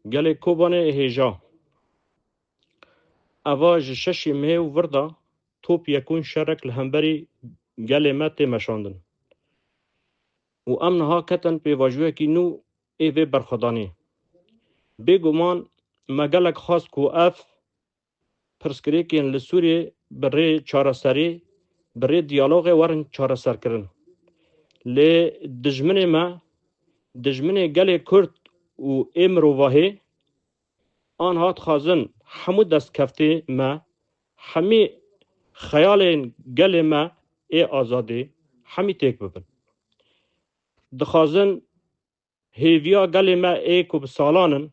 گل کوبانه هیجا اواج ششی میو وردا توپ یکون شرک لهمبری گل مت مشاندن و امنها کتن پی واجوه کی نو ایوه برخدانی بگمان مگلک خاص کو اف پرسکریکین لسوری بری چارسری بری دیالوگ ورن چارسر کرن لی دجمن گل کرد و امرو واهی آن هات خازن همو دست کفته ما همی خیال گل ما ای آزادی همی تک ببن دخازن هیویا گل ما ای کو بسالانن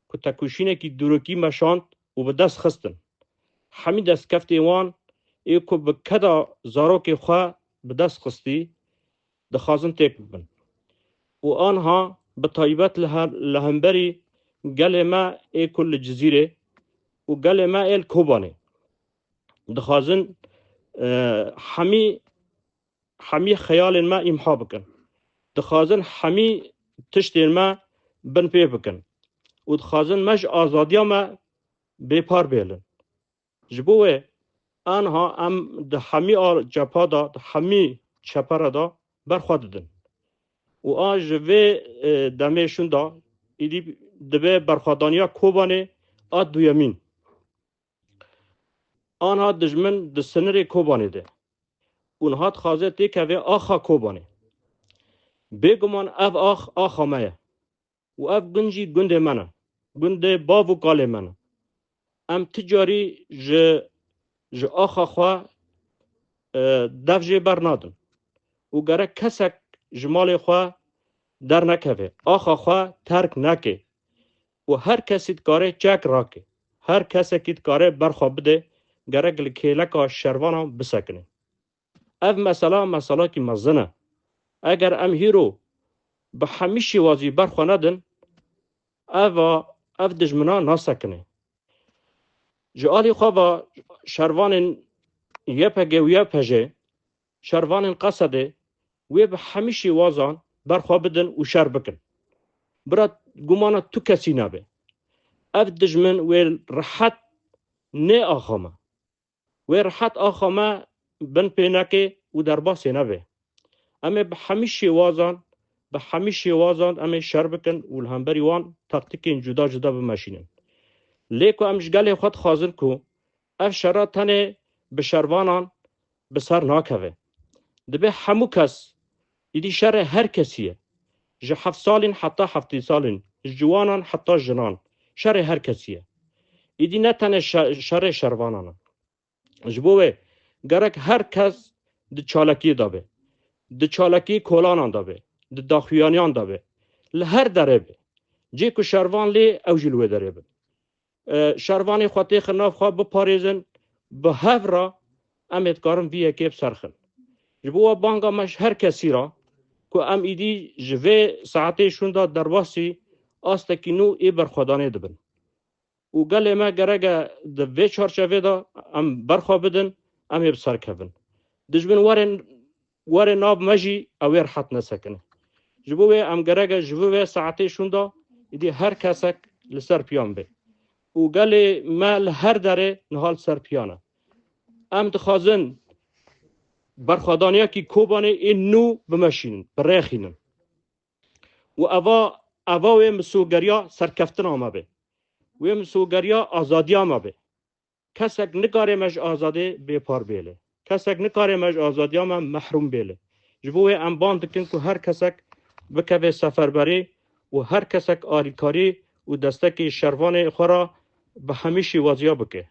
کو تکوشینه کی دروکی مشاند و به دست خستن همی دست کفته وان ای کو بکدا زاروک خواه به دست خستی دخازن تک ببن و آنها به طایبت لهمبری گل ما ای کل جزیره و گل ما ای کوبانه دخازن همی خیال ما امحا بکن دخازن همی تشتین ما بن پی بکن و دخازن مج آزادی ما بیپار بیلن جبوه آنها ام ده همی جپا دا ده همی چپر دا برخواد دن و آن جوه دمیشون دا ایدی دبه برخوادانیا کوبانه آد دویمین آنها دجمن ده سنر کوبانه ده اونها تخازه تیکوه آخا کوبانه بگمان اف آخا مایه و اف گنجی گنده منه گنده باو و کاله منه ام تجاری ج آخا خواه دف جه برنادن و گره کسک جمال خواه در نکوه آخا خواه ترک نکه و هر کسی کاره چک راکه هر کسی که کاره برخواه بده گره گلکیلک شروانا بسکنه اف مثلا که مزنه اگر ام هیرو به همیشی وازی برخواه ندن اف دجمنا ناسکنه جعالی خواه با شروان یپگه و یپجه شروان قصده و به همیشی وازان برخواه بدن و شر بکن برات گمانا تو کسی نبه اف دجمن و رحت نه آخامه و رحت آخامه بن پینکه و در باسی نبه اما به همیشی وازان اما شر بکن و الهمبری وان تاکتیکین جدا بمشینن لیکو امشگل خود خازن کو اف شرا تنه به شروانان بسر ناکوه دبه همو کس ایدی شر هر کسیه جه 7 سالین حتی 7 سالین جوانان حتی جنان شر هر کسیه ایدی نه تنه شر شروانان جبوه گرک هر کس د چالکی دابه د چالکی کولانان دابه د داخویانیان دابه لهر داره به جه که شروان لی او جلوه داره به شروانی خواهی خناف خواه بپاریزن به هف را امتکارم بیه که بسرخن جبوه بانگا مش هر کسی را که ام ایدی جوه ساعته شوندا در واسی آستکی نو ای برخوادانه دبن و گل ما گرگه دوه چارچوه دا ام برخوا بدن ام ای بسر کبن دجبن واره ناب مجی اویر حت نسکنه جبوه ام گرگه جوه ساعته شوندا ایدی هر کسک لسر پیان به و گل ما لهر داره نهال سر پیانه ام دخوازن برخوادانیا کی کوبانه این نو بمشینن برخینن و اوا و مسوگریا سرکفتن آما به و مسوگریا آزادی آما به کسک نکاره مج آزاده بیپار بیله کسک نکاره مج آزادی آما محروم بیله جبوه ام باندکن که هر کسک بکوه سفر بری و هر کسک آریکاری و دستک شروان خورا به همیشی وازیا بکه